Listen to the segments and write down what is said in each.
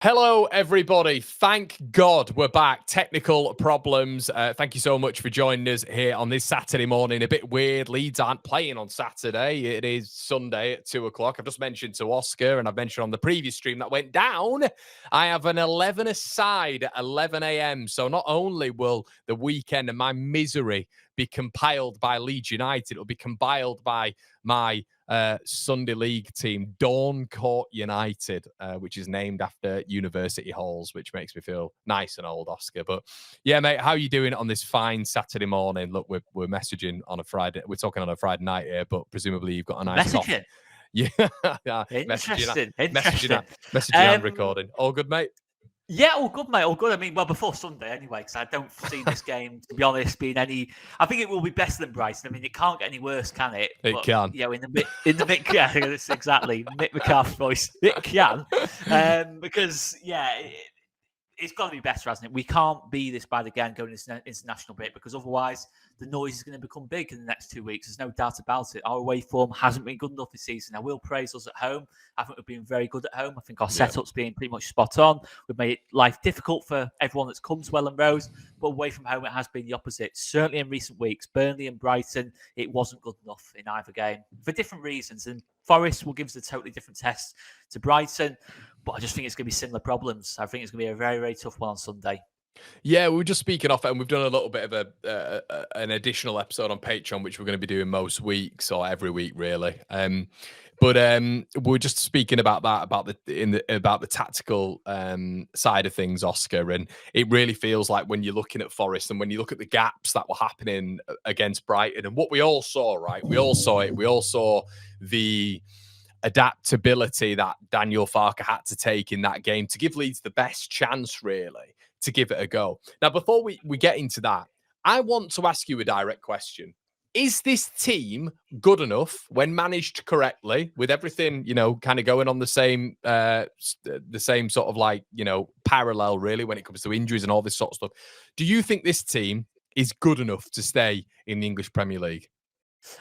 Hello, everybody. Thank God we're back. Technical problems. Thank you so much for joining us here on this Saturday morning. A bit weird. Leeds aren't playing on Saturday. It is Sunday at 2 o'clock. I've just mentioned to Oscar, and I've mentioned on the previous stream that went down, I have an 11 aside at 11 a.m. So not only will the weekend and my misery be compiled by Leeds United, it'll be compiled by my Sunday League team, Dawn Court United, which is named after university halls, which makes me feel nice and old, Oscar. But yeah, mate, how are you doing on this fine Saturday morning? Look, we're messaging on a Friday. We're talking on a Friday night here, but presumably you've got a nice coffee. Messaging. Yeah, Interesting. messaging and recording. All good, mate. Yeah, all good, mate. All good. I mean, well, before Sunday anyway, because I don't see this game, to be honest, being any. I think it will be better than Brighton. I mean, it can't get any worse, can it? It can. You know, in the mid, yeah, that's exactly Mick McCarthy's voice. It can, because it's got to be better, hasn't it? We can't be this bad again going into international break, because otherwise the noise is going to become big in the next 2 weeks. There's no doubt about it. Our away form hasn't been good enough this season. I will praise us at home. I think we've been very good at home. I think our setup's been pretty much spot on. We've made life difficult for everyone that's come to Elland Road, but away from home it has been the opposite. Certainly in recent weeks, Burnley and Brighton, it wasn't good enough in either game for different reasons. And Forest will give us a totally different test to Brighton. But I just think it's going to be similar problems. I think it's going to be a very, very tough one on Sunday. Yeah, we were just speaking off it, and we've done a little bit of an additional episode on Patreon, which we're going to be doing most weeks or every week, really. But we're just speaking about that, about the tactical side of things, Oscar. And it really feels like when you're looking at Forest and when you look at the gaps that were happening against Brighton, and what we all saw, right? We all saw it. We all saw the adaptability that Daniel Farke had to take in that game to give Leeds the best chance, really, to give it a go. Now, before we get into that, I want to ask you a direct question. Is this team good enough when managed correctly, with everything, kind of going on the same sort of parallel, really, when it comes to injuries and all this sort of stuff? Do you think this team is good enough to stay in the English Premier League?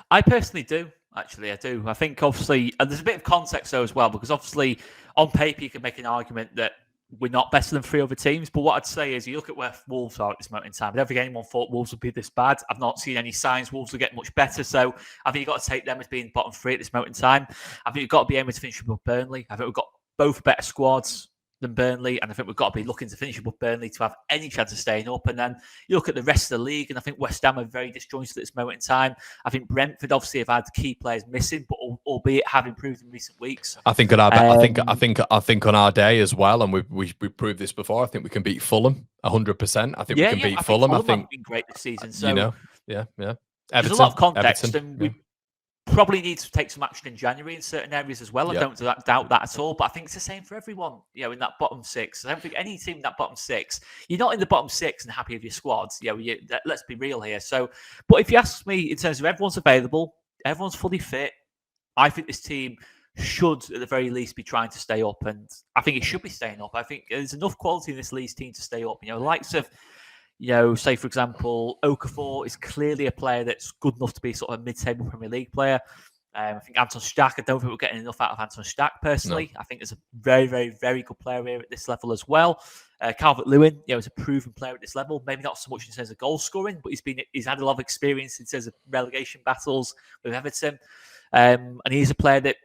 I personally do. Actually, I do. I think, obviously, and there's a bit of context though as well, because obviously on paper you can make an argument that we're not better than 3 other teams. But what I'd say is, you look at where Wolves are at this moment in time. I don't think anyone thought Wolves would be this bad. I've not seen any signs Wolves will get much better. So I think you've got to take them as being bottom 3 at this moment in time. I think you've got to be aiming to finish above Burnley. I think we've got both better squads than Burnley, and I think we've got to be looking to finish above Burnley to have any chance of staying up. And then you look at the rest of the league, and I think West Ham are very disjointed at this moment in time. I think Brentford obviously have had key players missing, but albeit have improved in recent weeks. I think on our I think on our day as well, and we proved this before. I think we can beat Fulham 100%. I think we can beat Fulham. I think been great this season. So yeah. Everton, there's a lot of context, and we probably need to take some action in January in certain areas as well. I don't doubt that at all. But I think it's the same for everyone, in that bottom 6. I don't think any team in that bottom 6, you're not in the bottom 6 and happy with your squads. Let's be real here. So, but if you ask me in terms of everyone's available, everyone's fully fit, I think this team should at the very least be trying to stay up. And I think it should be staying up. I think there's enough quality in this Leeds team to stay up. The likes of, say, for example, Okafor is clearly a player that's good enough to be sort of a mid-table Premier League player. I think Anton Stack, I don't think we're getting enough out of Anton Stack personally. No. I think there's a very, very, very good player here at this level as well. Calvert-Lewin, is a proven player at this level. Maybe not so much in terms of goal scoring, but he's had a lot of experience in terms of relegation battles with Everton. And he's a player that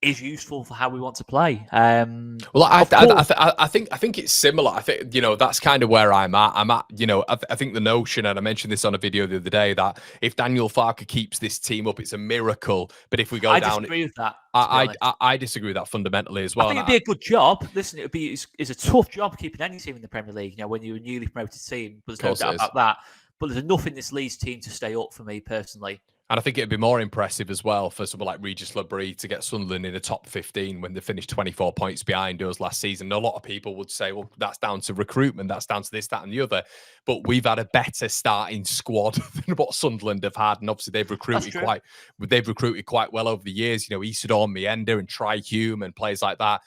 is useful for how we want to play. Well, I think it's similar. I think that's kind of where I'm at. I think the notion, and I mentioned this on a video the other day, that if Daniel Farke keeps this team up, it's a miracle. But if we go down, I disagree with that. I disagree with that fundamentally as well. I think it'd be a good job. Listen, it's a tough job keeping any team in the Premier League. When you're a newly promoted team, but there's no doubt about that. But there's enough in this Leeds team to stay up for me personally. And I think it'd be more impressive as well for someone like Regis Labrie to get Sunderland in the top 15 when they finished 24 points behind us last season. And a lot of people would say, well, that's down to recruitment. That's down to this, that, and the other. But we've had a better starting squad than what Sunderland have had. And obviously they've recruited quite well over the years. Isidore Mienda and Trihume and players like that.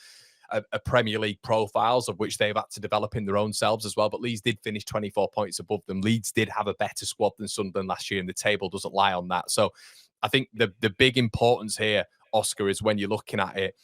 A Premier League profiles of which they've had to develop in their own selves as well. But Leeds did finish 24 points above them. Leeds did have a better squad than Sunderland last year, and the table doesn't lie on that. So I think the big importance here, Oscar, is when you're looking at it,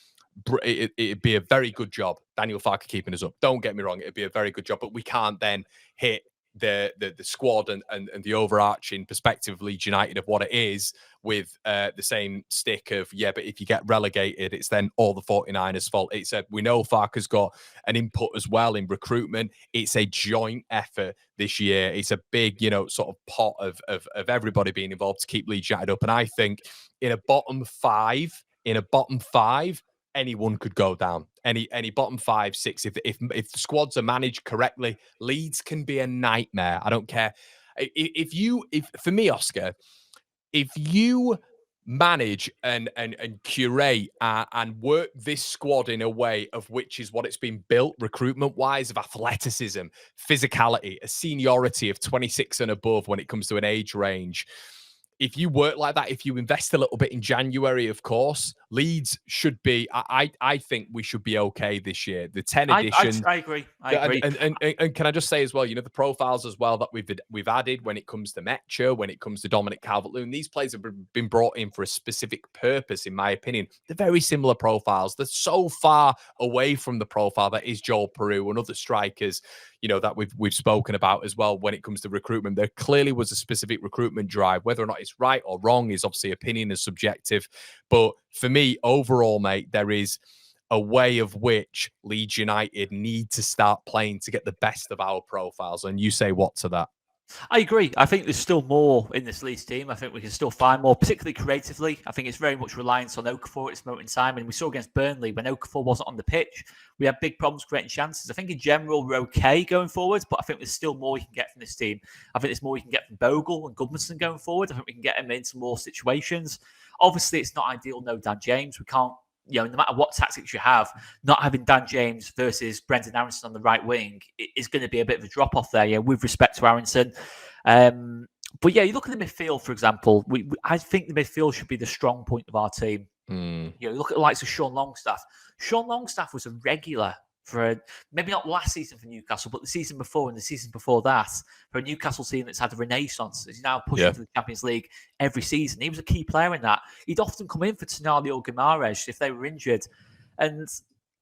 it'd be a very good job. Daniel Farke keeping us up. Don't get me wrong, it'd be a very good job, but we can't then hit the squad and the overarching perspective of Leeds United of what it is with the same stick of, yeah, but if you get relegated, it's then all the 49ers' fault. It's we know Farke's got an input as well in recruitment. It's a joint effort this year. It's a big, sort of pot of everybody being involved to keep Leeds United up. And I think in a bottom five, anyone could go down. Any bottom 5, 6. If the squads are managed correctly, Leeds can be a nightmare. I don't care. If for me, Oscar, if you manage and curate and work this squad in a way of which is what it's been built recruitment wise, of athleticism, physicality, a seniority of 26 and above when it comes to an age range. If you work like that, if you invest a little bit in January, of course, Leeds should be. I think we should be okay this year. The 10 edition. I agree. I agree. And can I just say as well, the profiles as well that we've added when it comes to Metcha, when it comes to Dominic Calvert-Lewin, these players have been brought in for a specific purpose, in my opinion. They're very similar profiles. They're so far away from the profile that is Joel Peru and other strikers, that we've spoken about as well when it comes to recruitment. There clearly was a specific recruitment drive. Whether or not it's right or wrong is obviously opinion and subjective. But for me, overall, mate, there is a way of which Leeds United need to start playing to get the best of our profiles. And you say what to that? I agree. I think there's still more in this Leeds team. I think we can still find more, particularly creatively. I think it's very much reliance on Okafor at this moment in time. And we saw against Burnley when Okafor wasn't on the pitch, we had big problems creating chances. I think in general we're okay going forward, but I think there's still more you can get from this team. I think there's more you can get from Bogle and Goodmanson going forward. I think we can get him into more situations. Obviously, it's not ideal, no Dan James. We can't, no matter what tactics you have, not having Dan James versus Brendan Aronson on the right wing is going to be a bit of a drop-off there, with respect to Aronson. But yeah, you look at the midfield, for example. I think the midfield should be the strong point of our team. Look at the likes of Sean Longstaff. Sean Longstaff was a regular for maybe not last season for Newcastle, but the season before and the season before that for a Newcastle team that's had a renaissance. He's now pushing to the Champions League every season. He was a key player in that. He'd often come in for Tonali or Guimaraes if they were injured, and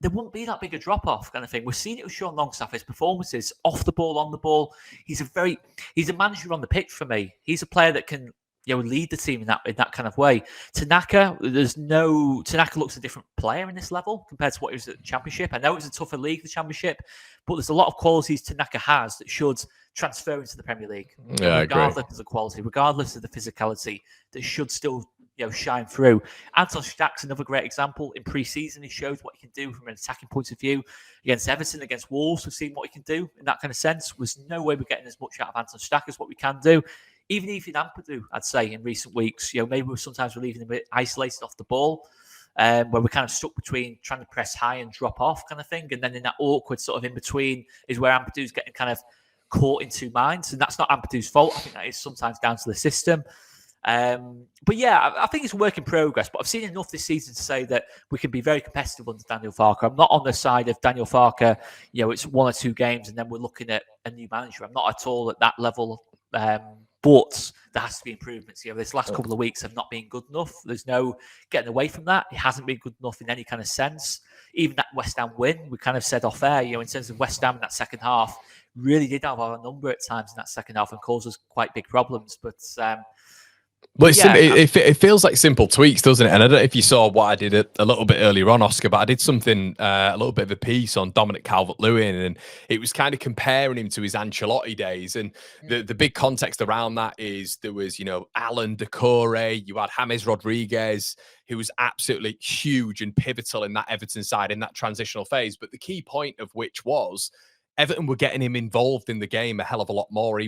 there wouldn't be that big a drop-off kind of thing. We've seen it with Sean Longstaff, his performances, off the ball, on the ball. He's a manager on the pitch for me. He's a player that can lead the team in that kind of way. Tanaka looks a different player in this level compared to what he was at the Championship. I know it's a tougher league, the Championship, but there's a lot of qualities Tanaka has that should transfer into the Premier League. Regardless of the quality, regardless of the physicality, that should still shine through. Anton Stack's another great example. In pre-season, he showed what he can do from an attacking point of view. Against Everton, against Wolves, we've seen what he can do in that kind of sense. There's no way we're getting as much out of Anton Stack as what we can do. Even Ethan Ampadu, I'd say, in recent weeks, maybe sometimes we're leaving him a bit isolated off the ball, where we're kind of stuck between trying to press high and drop off kind of thing. And then in that awkward sort of in between is where Ampadu's getting kind of caught in two minds. And that's not Ampadu's fault. I think that is sometimes down to the system. But yeah, I think it's a work in progress. But I've seen enough this season to say that we can be very competitive under Daniel Farke. I'm not on the side of Daniel Farke, it's 1 or 2 games and then we're looking at a new manager. I'm not at all at that level. But there has to be improvements. This last couple of weeks have not been good enough. There's no getting away from that. It hasn't been good enough in any kind of sense. Even that West Ham win, we kind of said off air, in terms of West Ham in that second half, really did have our number at times in that second half and caused us quite big problems. But well, it feels like simple tweaks, doesn't it? And I don't know if you saw what I did a little bit earlier on, Oscar, but I did something, a little bit of a piece on Dominic Calvert-Lewin, and it was kind of comparing him to his Ancelotti days. And the big context around that is there was, Alan Decore, you had James Rodriguez, who was absolutely huge and pivotal in that Everton side in that transitional phase. But the key point of which was Everton were getting him involved in the game a hell of a lot more.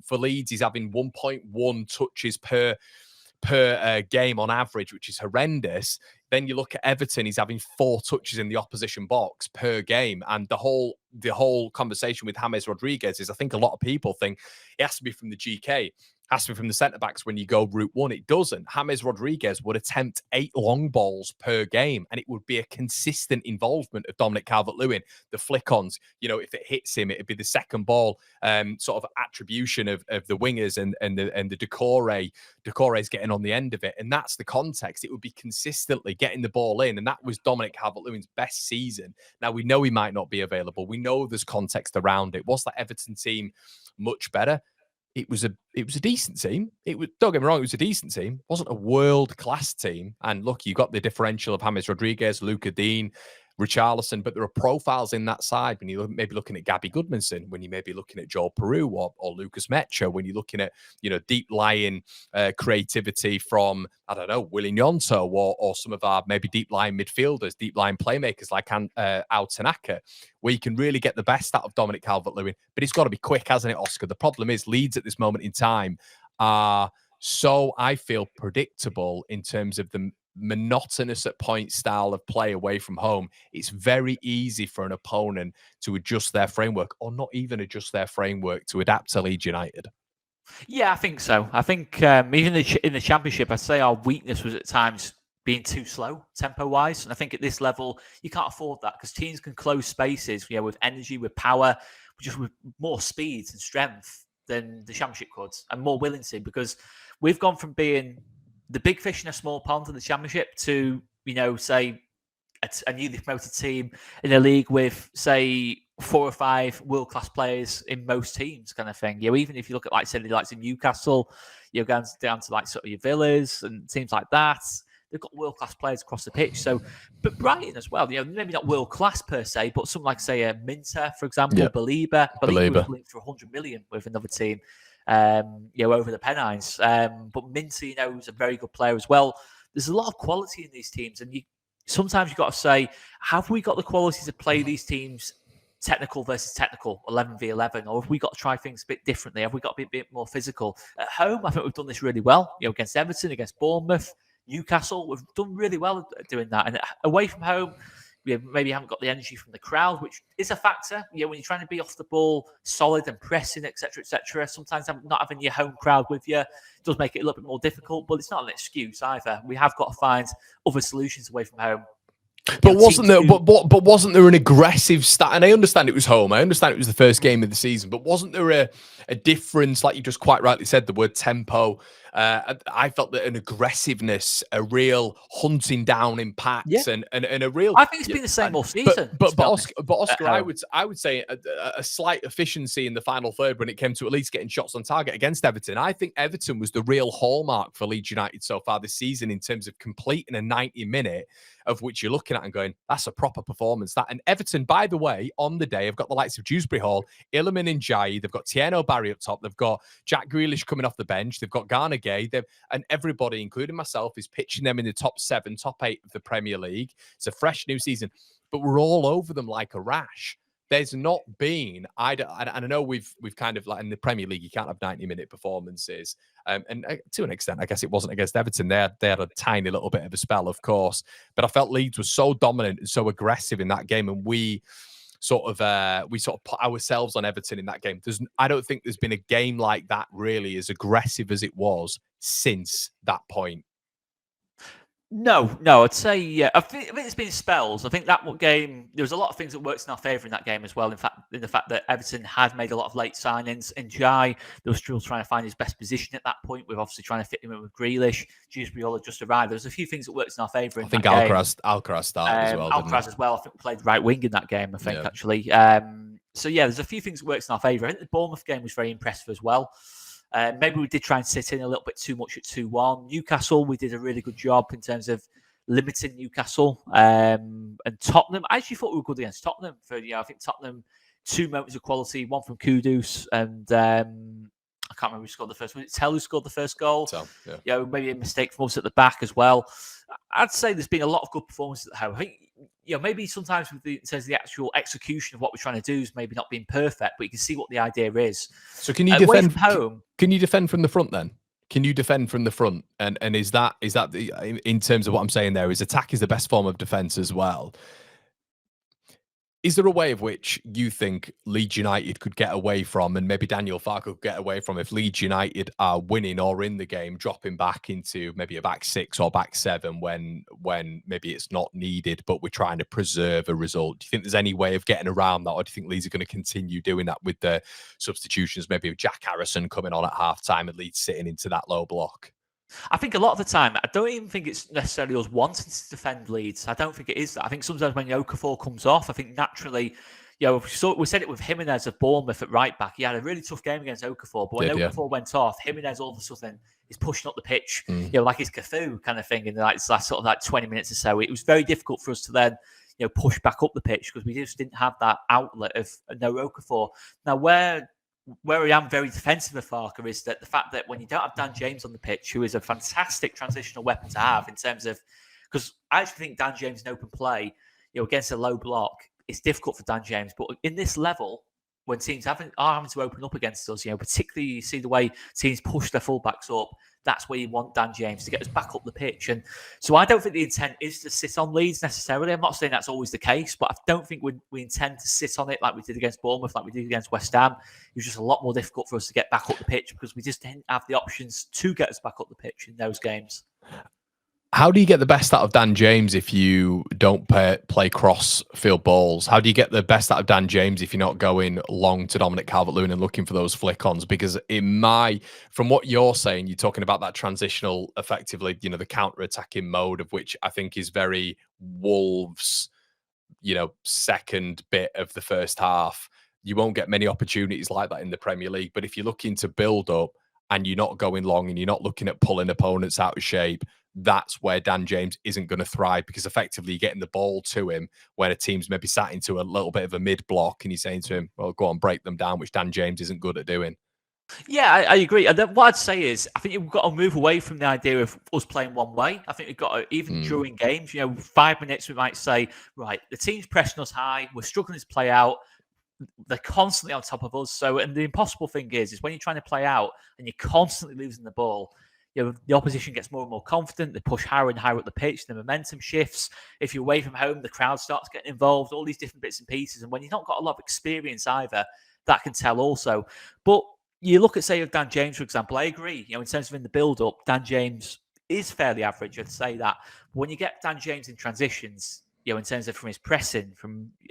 For Leeds, he's having 1.1 touches per game on average, which is horrendous. Then you look at Everton, he's having 4 touches in the opposition box per game. And the whole conversation with James Rodriguez is, I think a lot of people think it has to be from the GK. Has to be from the centre-backs when you go route one. It doesn't. James Rodriguez would attempt 8 long balls per game, and it would be a consistent involvement of Dominic Calvert-Lewin. The flick-ons, if it hits him, it'd be the second ball sort of attribution of the wingers and the Decore. Decore's getting on the end of it, and that's the context. It would be consistently getting the ball in. And that was Dominic Calvert-Lewin's best season. Now, we know he might not be available. We know there's context around it. Was that Everton team much better? It was a decent team. Don't get me wrong, it was a decent team. It wasn't a world-class team. And look, you got the differential of James Rodriguez, Luca Dean, Richarlison, but there are profiles in that side when you maybe looking at Gabby Goodmanson, when you may be looking at Joel Peru or Lucas Mecha, when you're looking at, deep lying creativity from, I don't know, Willie Gnonto or some of our maybe deep lying midfielders, deep lying playmakers like Ao Tanaka, where you can really get the best out of Dominic Calvert-Lewin. But it's got to be quick, hasn't it, Oscar? The problem is Leeds at this moment in time are so, I feel, predictable in terms of the monotonous at point style of play away from home. It's very easy for an opponent to adjust their framework, or not even adjust their framework, to adapt to Leeds United. Yeah, I think so. I think even in the Championship, I'd say our weakness was at times being too slow tempo-wise. And I think at this level, you can't afford that, because teams can close spaces with energy, with power, just with more speed and strength than the Championship could, and more willing to, because we've gone from being the big fish in a small pond in the Championship to, say, a newly promoted team in a league with, say, 4 or 5 world-class players in most teams, kind of thing. Even if you look at, say, the likes of Newcastle, going down to sort of your Villas and teams like that, they've got world-class players across the pitch. So, but Brighton as well, maybe not world-class per se, but something like, say, Minter, for example, Belieber was linked for 100 million with another team. Over the Pennines. But Minter, is a very good player as well. There's a lot of quality in these teams, and sometimes you've got to say, have we got the quality to play these teams technical versus technical, 11v11, or have we got to try things a bit differently? Have we got to be a bit more physical? At home, I think we've done this really well. Against Everton, against Bournemouth, Newcastle, we've done really well at doing that. And away from home, we maybe haven't got the energy from the crowd, which is a factor. When you're trying to be off the ball, solid and pressing, etc., etc. Sometimes not having your home crowd with you does make it a little bit more difficult, but it's not an excuse either. We have got to find other solutions away from home. But wasn't there? But wasn't there an aggressive start? And I understand it was home. I understand it was the first game of the season. But wasn't there a difference? Like you just quite rightly said, the word tempo. I felt that an aggressiveness, a real hunting down impacts, and a real. I think it's been the same all season. But Oscar, I would say a slight efficiency in the final third when it came to at least getting shots on target against Everton. I think Everton was the real hallmark for Leeds United so far this season in terms of completing a 90-minute. Of which you're looking at and going, that's a proper performance. And Everton, by the way, on the day, have got the likes of Dewsbury Hall, Iliman Ndiaye, they've got Tieno Barry up top, they've got Jack Grealish coming off the bench, they've got Garner Gay, and everybody, including myself, is pitching them in the top 7, top 8 of the Premier League. It's a fresh new season, but we're all over them like a rash. There's not been, I know we've kind of, like in the Premier League, you can't have 90-minute performances. And to an extent, I guess it wasn't against Everton. They had a tiny little bit of a spell, of course. But I felt Leeds was so dominant and so aggressive in that game. And we sort of put ourselves on Everton in that game. I don't think there's been a game like that really as aggressive as it was since that point. No, I'd say I think it's been spells. I think that game, there was a lot of things that worked in our favour in that game as well. In the fact that Everton had made a lot of late signings. And Jai, they were still trying to find his best position at that point. We're obviously trying to fit him in with Grealish. Dewsbury Hall had just arrived. There was a few things that worked in our favour. I think Alcaraz started as well. Alcaraz as well. I think we played right wing in that game. I think actually. So there's a few things that worked in our favour. I think the Bournemouth game was very impressive as well. Maybe we did try and sit in a little bit too much at 2-1. Newcastle, we did a really good job in terms of limiting Newcastle. And Tottenham, I actually thought we were good against Tottenham. I think Tottenham, 2 moments of quality, one from Kudus, and I can't remember who scored the first one. Tell who scored the first goal. Maybe a mistake from us at the back as well. I'd say there's been a lot of good performances at home. I think maybe sometimes in terms of the actual execution of what we're trying to do is maybe not being perfect, but you can see what the idea is. So can you defend from home? Can you defend from the front then? Can you defend from the front? And is that in terms of what I'm saying there, is attack is the best form of defense as well? Is there a way of which you think Leeds United could get away from, and maybe Daniel Farke could get away from, if Leeds United are winning or in the game, dropping back into maybe a back 6 or back 7 when maybe it's not needed, but we're trying to preserve a result? Do you think there's any way of getting around that, or do you think Leeds are going to continue doing that with the substitutions, maybe with Jack Harrison coming on at half-time and Leeds sitting into that low block? I think a lot of the time, I don't even think it's necessarily us wanting to defend Leeds. I don't think it is that. I think sometimes when Okafor comes off, I think naturally, we said it with Jimenez of Bournemouth at right back. He had a really tough game against Okafor, but when Okafor went off, Jimenez all of a sudden is pushing up the pitch, like he's Cafu kind of thing in the last sort of like 20 minutes or so. It was very difficult for us to then, push back up the pitch because we just didn't have that outlet of no Okafor. Now, where I am very defensive of Farke is that the fact that when you don't have Dan James on the pitch, who is a fantastic transitional weapon to have in terms of, because I actually think Dan James in open play, against a low block, it's difficult for Dan James. But in this level, when teams are having to open up against us, particularly you see the way teams push their fullbacks up, that's where you want Dan James to get us back up the pitch. And so I don't think the intent is to sit on Leeds necessarily. I'm not saying that's always the case, but I don't think we intend to sit on it like we did against Bournemouth, like we did against West Ham. It was just a lot more difficult for us to get back up the pitch because we just didn't have the options to get us back up the pitch in those games. How do you get the best out of Dan James if you don't play cross-field balls? How do you get the best out of Dan James if you're not going long to Dominic Calvert-Lewin and looking for those flick-ons? Because from what you're saying, you're talking about that transitional, effectively, the counter-attacking mode of which I think is very Wolves, second bit of the first half. You won't get many opportunities like that in the Premier League. But if you're looking to build up and you're not going long and you're not looking at pulling opponents out of shape, that's where Dan James isn't going to thrive because effectively you're getting the ball to him when a team's maybe sat into a little bit of a mid block and you're saying to him, well, go on, break them down, which Dan James isn't good at doing. Yeah, I agree. And then what I'd say is, I think we've got to move away from the idea of us playing one way. I think we've got to, even during games, 5 minutes, we might say, right, the team's pressing us high, we're struggling to play out, they're constantly on top of us. So, and the impossible thing is when you're trying to play out and you're constantly losing the ball, the opposition gets more and more confident. They push higher and higher up the pitch. The momentum shifts. If you're away from home, the crowd starts getting involved. All these different bits and pieces. And when you've not got a lot of experience either, that can tell also. But you look at, say, Dan James, for example. I agree. In terms of in the build-up, Dan James is fairly average. I'd say that. But when you get Dan James in transitions, in terms of from his pressing,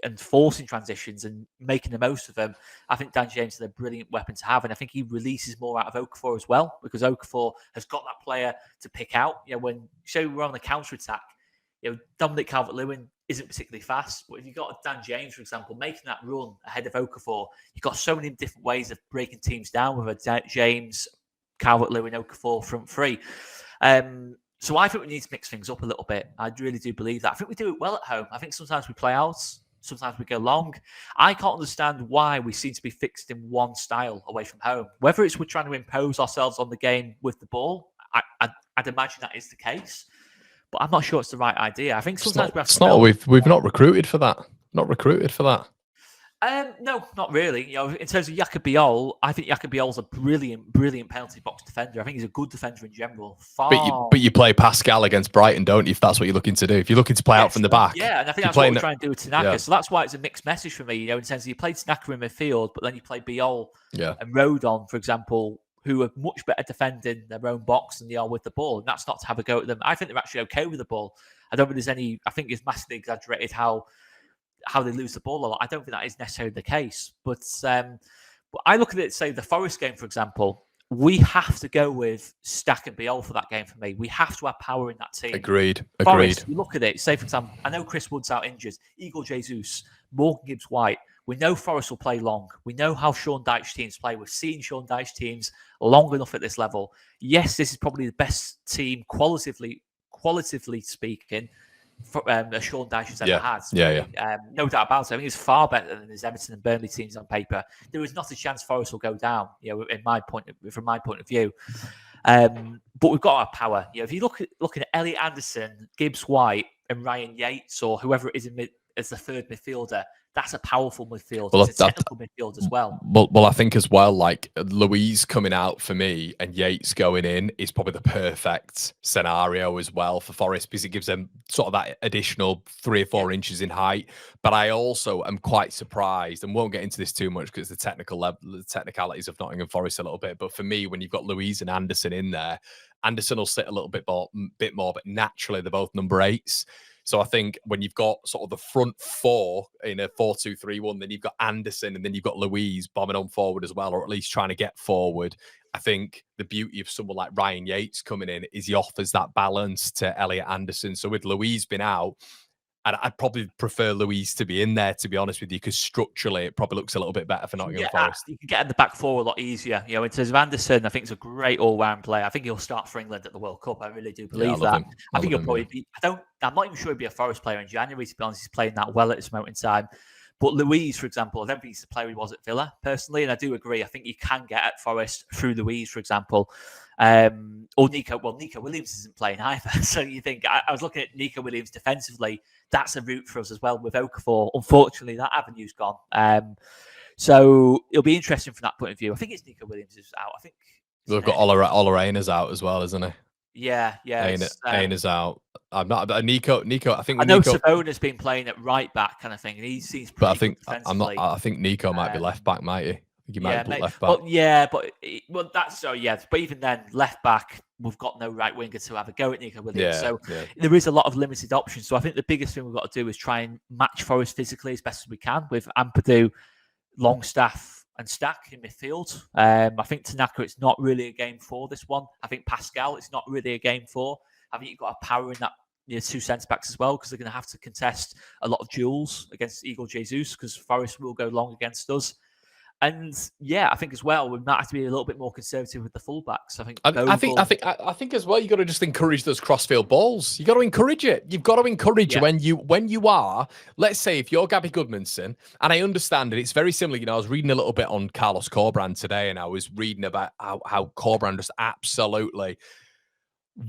and forcing transitions and making the most of them, I think Dan James is a brilliant weapon to have, and I think he releases more out of Okafor as well because Okafor has got that player to pick out. When we're on the counter attack, Dominic Calvert-Lewin isn't particularly fast, but if you've got Dan James, for example, making that run ahead of Okafor, you've got so many different ways of breaking teams down with a James, Calvert-Lewin, Okafor front three. So I think we need to mix things up a little bit. I really do believe that. I think we do it well at home. I think sometimes we play out, sometimes we go long. I can't understand why we seem to be fixed in one style away from home. Whether it's we're trying to impose ourselves on the game with the ball, I'd imagine that is the case. But I'm not sure it's the right idea. I think sometimes we have to... We've not recruited for that. Not recruited for that. No, not really. In terms of Jakob Biol, I think Jakob Biol's a brilliant penalty box defender. I think he's a good defender in general. But you play Pascal against Brighton, don't you? If that's what you're looking to do, if you're looking to play out from the back, yeah, and I think that's what we're trying to do with Tanaka. Yeah. So that's why it's a mixed message for me. In terms of you play Tanaka in midfield, but then you play Biol and Rodon, for example, who are much better defending their own box than they are with the ball, and that's not to have a go at them. I think they're actually okay with the ball. I don't think there's any. I think it's massively exaggerated how they lose the ball a lot. I don't think that is necessarily the case. But I look at it, say, the Forest game, for example, we have to go with Stack and Biol for that game for me. We have to have power in that team. Agreed. Forest, you look at it, say, for example, I know Chris Wood's out injured, Igor Jesus, Morgan Gibbs-White. We know Forest will play long. We know how Sean Dyche teams play. We've seen Sean Dyche teams long enough at this level. Yes, this is probably the best team qualitatively speaking, Sean Dyche has ever had. No doubt about it. I think it's far better than his Everton and Burnley teams on paper. There is not a chance Forest will go down, from my point of view. But we've got our power. If you looking at Elliot Anderson, Gibbs White, and Ryan Yates, or whoever it is as the third midfielder, that's a powerful midfield. Well, it's a technical midfield as well. Well, I think as well, like Louise coming out for me and Yates going in is probably the perfect scenario as well for Forest because it gives them sort of that additional 3 or 4 inches in height. But I also am quite surprised, and won't get into this too much because the technicalities of Nottingham Forest a little bit. But for me, when you've got Louise and Anderson in there, Anderson will sit a little bit more, but naturally they're both number 8s. So I think when you've got sort of the front four in a 4-2-3-1, then you've got Anderson and then you've got Louise bombing on forward as well, or at least trying to get forward. I think the beauty of someone like Ryan Yates coming in is he offers that balance to Elliot Anderson. So with Louise being out, and I'd probably prefer Louise to be in there, to be honest with you, because structurally it probably looks a little bit better for Nottingham Forest. You can get in the back four a lot easier. In terms of Anderson, I think he's a great all-round player. I think he'll start for England at the World Cup. I really do believe that. I think he'll probably be. I'm not even sure he'll be a Forest player in January. To be honest, he's playing that well at this moment in time. But Louise, for example, I don't think he's the player he was at Villa personally, and I do agree. I think you can get at Forest through Louise, for example. Or Nico. Well, Nico Williams isn't playing either. So you think I was looking at Nico Williams defensively. That's a route for us as well with Okafor. Unfortunately, that avenue's gone. So it'll be interesting from that point of view. I think it's Nico Williams who's out. I think we've got Ola Rayner's out as well, isn't he? Yeah. Ainer's out. I'm not. But Nico. I think. I know Savona's been playing at right back kind of thing, and he seems pretty. But I think I'm not. I think Nico might be left back, might he? I think he might be left back. But that's so. Yeah, but even then, left back, we've got no right winger to have a go at Nico Williams. There is a lot of limited options. So I think the biggest thing we've got to do is try and match Forest physically as best as we can with Ampadu, Longstaff, and Stack in midfield. I think Tanaka, it's not really a game for this one. I think Pascal, it's not really a game for. I think you've got a power in that two centre-backs as well, because they're going to have to contest a lot of duels against Igor Jesus, because Forest will go long against us. And I think as well we might have to be a little bit more conservative with the fullbacks. I think as well you got to just encourage those crossfield balls. You got to encourage it. You've got to encourage when you are. Let's say if you're Gabby Goodmanson, and I understand it, it's very similar. I was reading a little bit on Carlos Corbrand today, and I was reading about how Corbrand just absolutely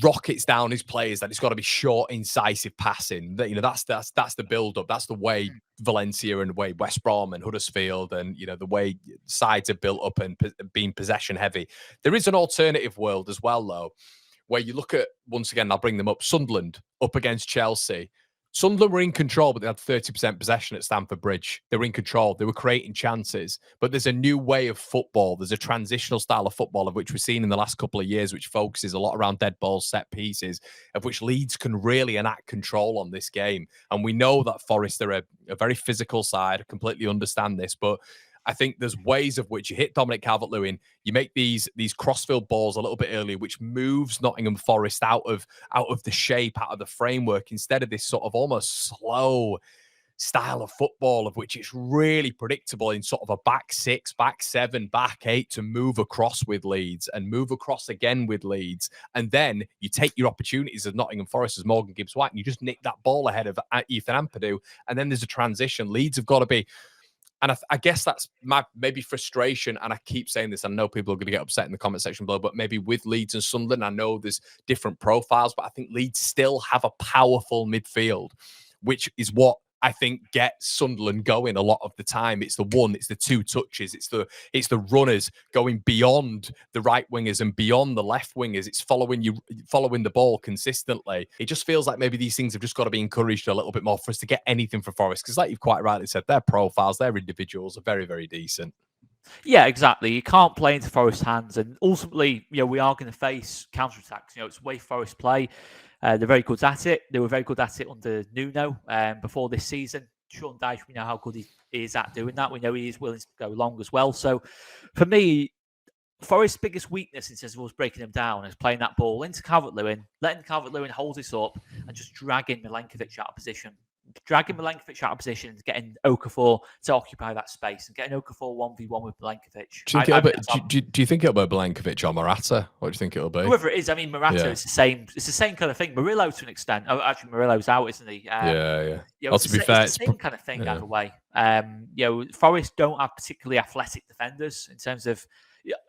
rockets down his players, that it's got to be short, incisive passing. That's the build-up. That's the way Valencia and the way West Brom and Huddersfield and the way sides are built up and being possession heavy. There is an alternative world as well, though, where you look at, once again, I'll bring them up, Sunderland up against Chelsea. Sunderland were in control, but they had 30% possession at Stamford Bridge. They were in control. They were creating chances. But there's a new way of football. There's a transitional style of football, of which we've seen in the last couple of years, which focuses a lot around dead balls, set pieces, of which Leeds can really enact control on this game. And we know that Forest are a very physical side. I completely understand this, but I think there's ways of which you hit Dominic Calvert-Lewin, you make these crossfield balls a little bit earlier, which moves Nottingham Forest out of the shape, out of the framework, instead of this sort of almost slow style of football, of which it's really predictable in sort of a back six, back seven, back eight, to move across with Leeds and move across again with Leeds. And then you take your opportunities as Nottingham Forest, as Morgan Gibbs-White, and you just nick that ball ahead of Ethan Ampadu. And then there's a transition. Leeds have got to be... And I guess that's my maybe frustration. And I keep saying this. I know people are going to get upset in the comment section below, but maybe with Leeds and Sunderland, I know there's different profiles, but I think Leeds still have a powerful midfield, which is what I think gets Sunderland going a lot of the time. It's the two touches, it's the runners going beyond the right wingers and beyond the left wingers. It's following the ball consistently. It just feels like maybe these things have just got to be encouraged a little bit more for us to get anything for Forest, because like you've quite rightly said, their profiles, their individuals are very, very decent. Yeah, exactly. You can't play into Forest's hands, and ultimately, we are going to face counterattacks. It's the way Forest play. They're very good at it. They were very good at it under Nuno before this season. Sean Dyche, we know how good he is at doing that. We know he is willing to go long as well. So, for me, Forest's biggest weakness in terms of us breaking them down is playing that ball into Calvert-Lewin, letting Calvert-Lewin hold this up, and just dragging Milenkovic out of position. Dragging Milenkovic out of position and getting Okafor to occupy that space and getting Okafor 1v1 with Milenkovic. Do you think it'll be Milenkovic or Morata? What do you think it'll be? Whoever it is. I mean, Morata is the same. It's the same kind of thing. Murillo to an extent. Oh, actually, Murillo's out, isn't he? Well, to be fair, it's the same kind of thing either way. Forest don't have particularly athletic defenders in terms of.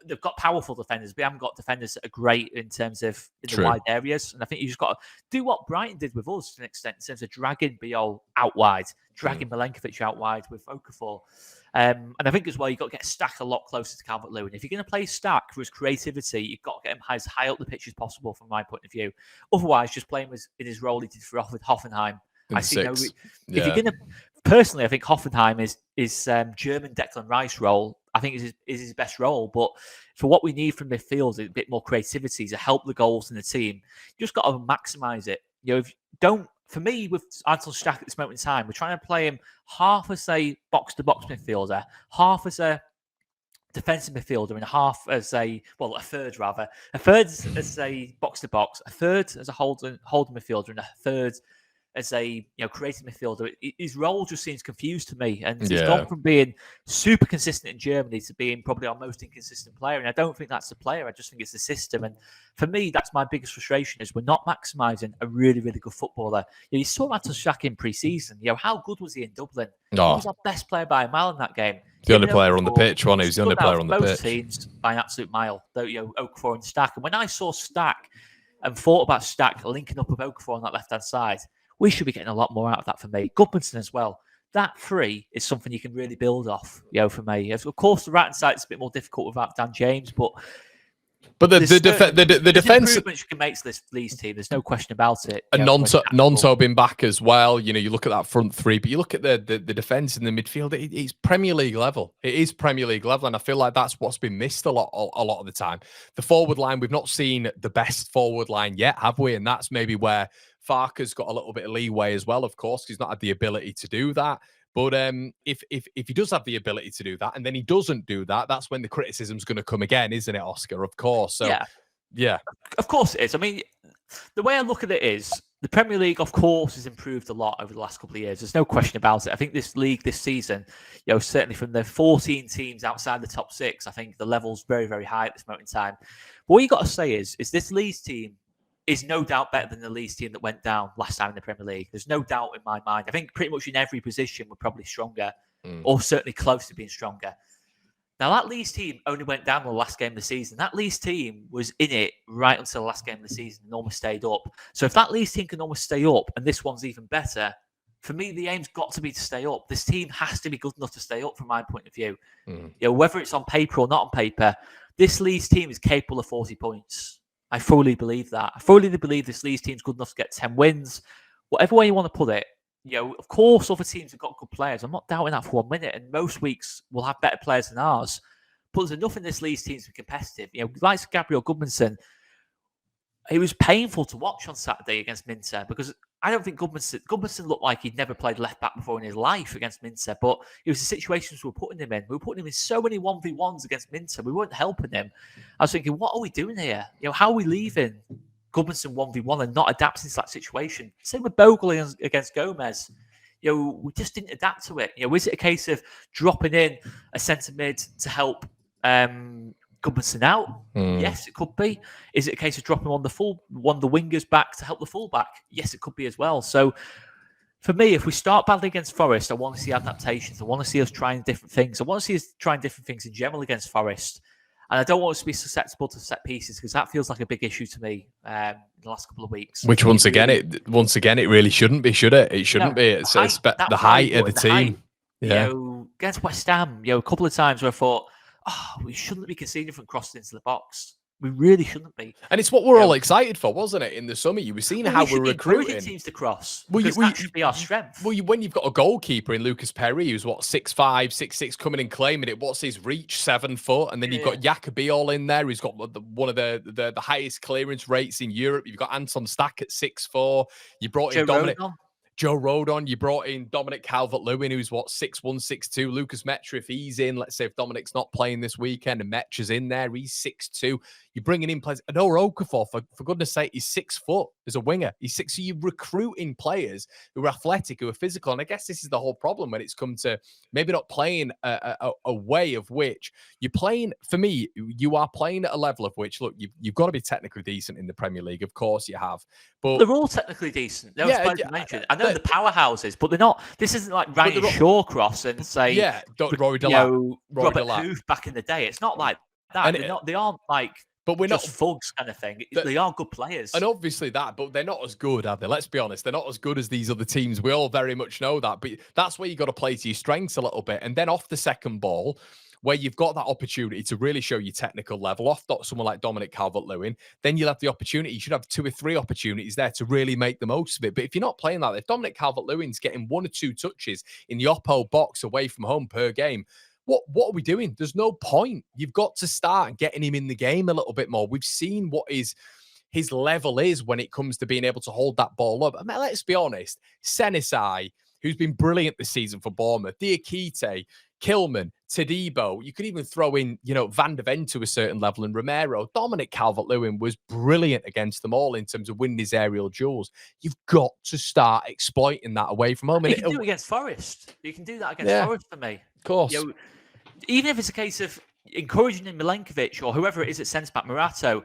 They've got powerful defenders, but they haven't got defenders that are great in terms of the wide areas. And I think you just got to do what Brighton did with us to an extent in terms of dragging Biol out wide, dragging Milenkovic out wide with Okafor. And I think as well, you've got to get Stack a lot closer to Calvert-Lewin. If you're going to play Stack for his creativity, you've got to get him as high up the pitch as possible from my point of view. Otherwise, just playing in his role he did for Hoffenheim. I see no. If you're going to, personally, I think Hoffenheim is German Declan Rice role. I think is his best role. But for what we need from midfield, a bit more creativity to help the goals in the team. You just got to maximise it. If don't for me, with Anton Stach at this moment in time, we're trying to play him half as a box-to-box midfielder, half as a defensive midfielder, and half as a third rather. A third as a box-to-box, a third as a holding midfielder, and a third as a creative midfielder. His role just seems confused to me, and he's gone from being super consistent in Germany to being probably our most inconsistent player. And I don't think that's the player. I just think it's the system. And for me, that's my biggest frustration: is we're not maximising a really, really good footballer. You saw Anton Stach in pre-season. How good was he in Dublin? He was our best player by a mile in that game. The only player on the pitch, wasn't he? He was the only player on the pitch. Teams by an absolute mile. Okafor and Stach. And when I saw Stach and thought about Stach linking up with Okafor on that left-hand side, we should be getting a lot more out of that for me. Gudmundsson as well. That three is something you can really build off, for me. Of course, the right-hand side is a bit more difficult without Dan James, but the defense improvements you can make to this Leeds team. There's no question about it. And Gnonto been back as well. You look at that front three, but you look at the defense in the midfield. It's Premier League level. It is Premier League level, and I feel like that's what's been missed a lot of the time. The forward line, we've not seen the best forward line yet, have we? And that's maybe where Farke's got a little bit of leeway as well. Of course, he's not had the ability to do that. But if he does have the ability to do that, and then he doesn't do that, that's when the criticism's going to come again, isn't it, Oscar? Of course. So, yeah. Of course it is. I mean, the way I look at it is the Premier League, of course, has improved a lot over the last couple of years. There's no question about it. I think this league this season, certainly from the 14 teams outside the top 6, I think the level's very, very high at this moment in time. But what you got to say is this Leeds team is no doubt better than the Leeds team that went down last time in the Premier League. There's no doubt in my mind. I think pretty much in every position we're probably stronger, or certainly close to being stronger. Now, that Leeds team only went down the last game of the season. That Leeds team was in it right until the last game of the season and almost stayed up. So if that Leeds team can almost stay up, and this one's even better, for me, the aim's got to be to stay up. This team has to be good enough to stay up from my point of view. Whether it's on paper or not on paper, this Leeds team is capable of 40 points. I fully believe that. I fully believe this Leeds team's good enough to get 10 wins. Whatever way you want to put it, of course, other teams have got good players. I'm not doubting that for 1 minute. And most weeks we'll have better players than ours. But there's enough in this Leeds team to be competitive. Like Gabriel Gudmundsson, it was painful to watch on Saturday against Minter because I don't think Gudmundsson looked like he'd never played left back before in his life against Minter. But it was the situations we were putting him in. We were putting him in so many 1v1s against Minter. We weren't helping him. I was thinking, what are we doing here? How are we leaving Gudmundsson 1v1 and not adapting to that situation? Same with Bogle against Gomez. We just didn't adapt to it. Was it a case of dropping in a centre mid to help Gudmundsson out? Yes, it could be. Is it a case of dropping one of the wingers back to help the fullback? Yes, it could be as well. So for me, if we start badly against Forest, I want to see adaptations. I want to see us trying different things. I want to see us trying different things in general against Forest. And I don't want us to be susceptible to set pieces because that feels like a big issue to me in the last couple of weeks. Which once again, it really shouldn't be, should it? It shouldn't be. It's the height of the team. Against West Ham, a couple of times where I thought, we shouldn't be conceding from crosses into the box. We really shouldn't be. And it's what we're all excited for, wasn't it? In the summer, you were seeing how we're recruiting teams to cross. That should be our strength. Well, when you've got a goalkeeper in Lucas Perry, who's 6'5", 6'6", coming and claiming it. What's his reach? 7 foot, and then you've got Jacobi all in there, who's got one of the highest clearance rates in Europe. You've got Anton Stach at 6'4". You brought in Joe Rodon, you brought in Dominic Calvert-Lewin, who's 6'1", 6'2". Lucas Metra, if he's in, let's say if Dominic's not playing this weekend and Metra's in there, he's 6'2". You're bringing in players. Adora Okafor, for goodness sake, he's 6 foot as a winger. He's 6. So you're recruiting players who are athletic, who are physical. And I guess this is the whole problem when it's come to maybe not playing a way of which you're playing. For me, you are playing at a level of which, look, you've got to be technically decent in the Premier League. Of course you have. But they're all technically decent. I know the powerhouses, but they're not. This isn't like Ryan Shawcross and say, Robert Huth back in the day. It's not like that. They aren't like. But we're just not thugs kind of thing. They are good players. And obviously that, but they're not as good, are they? Let's be honest. They're not as good as these other teams. We all very much know that. But that's where you got to play to your strengths a little bit. And then off the second ball, where you've got that opportunity to really show your technical level, off someone like Dominic Calvert-Lewin, then you'll have the opportunity. You should have 2 or 3 opportunities there to really make the most of it. But if you're not playing that, if Dominic Calvert-Lewin's getting 1 or 2 touches in the Oppo box away from home per game, what are we doing? There's no point. You've got to start getting him in the game a little bit more. We've seen what is his level is when it comes to being able to hold that ball up. I mean, let's be honest, Senisai, who's been brilliant this season for Bournemouth, Diakite, Kilman, Tadibo, you could even throw in, Van de Ven to a certain level, and Romero. Dominic Calvert-Lewin was brilliant against them all in terms of winning his aerial duels. You've got to start exploiting that away from home. You can do it against Forest. You can do that against Forest for me. Of course. Even if it's a case of encouraging Milenkovic or whoever it is at centre-back, Morato,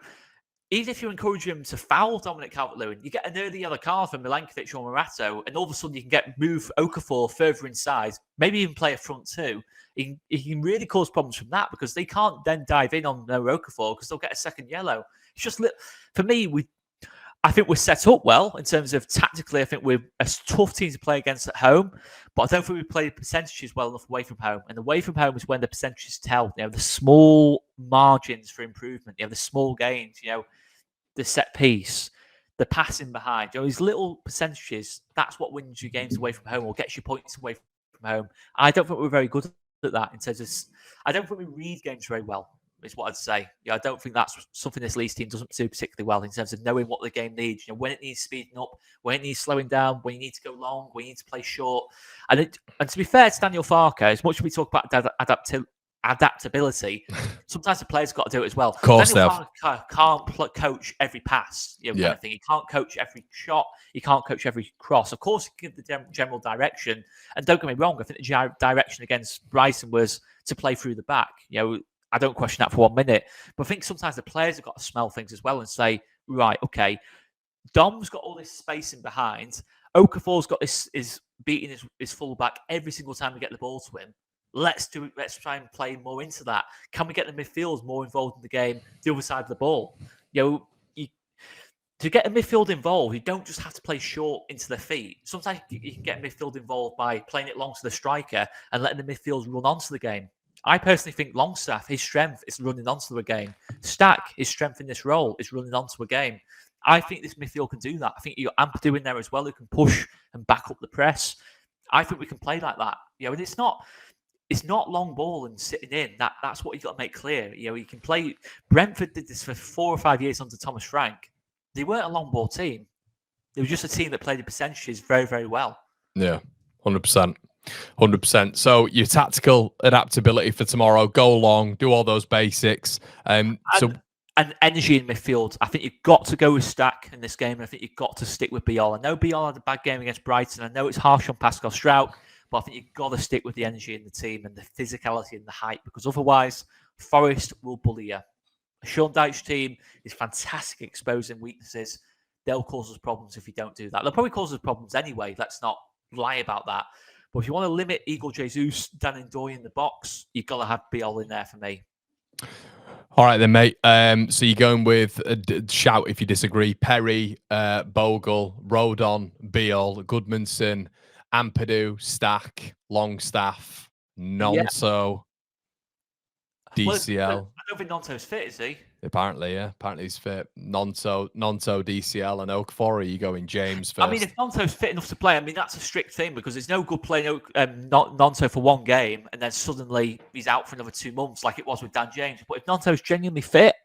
even if you encourage him to foul Dominic Calvert-Lewin, you get an early yellow card from Milenkovic or Morato, and all of a sudden you can move Okafor further inside, maybe even play a front two. He can really cause problems from that because they can't then dive in on Okafor because they'll get a second yellow. It's just, for me, I think we're set up well in terms of tactically. I think we're a tough team to play against at home, but I don't think we play percentages well enough away from home. And away from home is when the percentages tell. The small margins for improvement. The small gains. The set piece, the passing behind. These little percentages. That's what wins you games away from home or gets you points away from home. I don't think we're very good at that in terms of. I don't think we read games very well. Is what I'd say. I don't think that's something this Leeds team doesn't do particularly well in terms of knowing what the game needs. When it needs speeding up, when it needs slowing down, when you need to go long, when you need to play short. And to be fair to Daniel Farke, as much as we talk about adaptability, sometimes the players got to do it as well. Of course, Daniel Farke can't coach every pass, kind of thing. He can't coach every shot. He can't coach every cross. Of course, he can give the general direction. And don't get me wrong, I think the direction against Brighton was to play through the back. I don't question that for 1 minute. But I think sometimes the players have got to smell things as well and say, right, okay, Dom's got all this spacing behind. Okafor's got this, is beating his fullback every single time we get the ball to him. Let's do it. Let's try and play more into that. Can we get the midfield more involved in the game, the other side of the ball? To get a midfield involved, you don't just have to play short into the feet. Sometimes you can get midfield involved by playing it long to the striker and letting the midfield run onto the game. I personally think Longstaff, his strength is running onto a game. Stack, his strength in this role is running onto a game. I think this midfield can do that. I think you've got Ampadu in there as well who can push and back up the press. I think we can play like that. And it's not long ball and sitting in. That's what you've got to make clear. You can play. Brentford did this for 4 or 5 years under Thomas Frank. They weren't a long ball team. They were just a team that played the percentages very, very well. Yeah, 100%. 100%. So your tactical adaptability for tomorrow, go long, do all those basics. And energy in midfield. I think you've got to go with Stack in this game. And I think you've got to stick with Biol. I know Biol had a bad game against Brighton. I know it's harsh on Pascal Struijk, but I think you've got to stick with the energy in the team and the physicality and the height, because otherwise Forest will bully you. A Sean Dyche team is fantastic at exposing weaknesses. They'll cause us problems if you don't do that. They'll probably cause us problems anyway. Let's not lie about that. But if you want to limit Igor Jesus, Dan and Doy in the box, you've got to have Biol in there for me. All right then, mate. So you're going with shout if you disagree. Perry, Bogle, Rodon, Biol, Goodmanson, Ampadu, Stack, Longstaff, Gnonto, DCL. Well, I don't think Gnonto's fit, is he? Apparently, yeah. Apparently he's fit. Gnonto, DCL, and Okafor. Are you going James first? I mean, if Gnonto's fit enough to play, that's a strict thing, because there's no good playing Gnonto for one game and then suddenly he's out for another 2 months, like it was with Dan James. But if Gnonto's genuinely fit,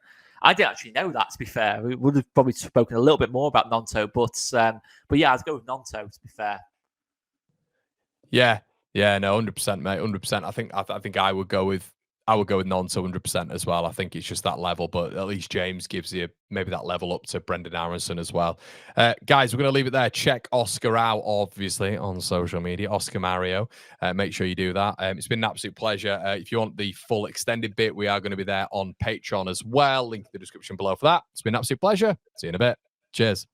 I didn't actually know that, to be fair. We would have probably spoken a little bit more about Gnonto, but yeah, I'd go with Gnonto, to be fair. Yeah, no, 100%, mate, 100%. I think I would go with Gnonto 100% as well. I think it's just that level, but at least James gives you maybe that level up to Brendan Aronson as well. Guys, we're going to leave it there. Check Oscar out, obviously, on social media. Oscar Mario. Make sure you do that. It's been an absolute pleasure. If you want the full extended bit, we are going to be there on Patreon as well. Link in the description below for that. It's been an absolute pleasure. See you in a bit. Cheers.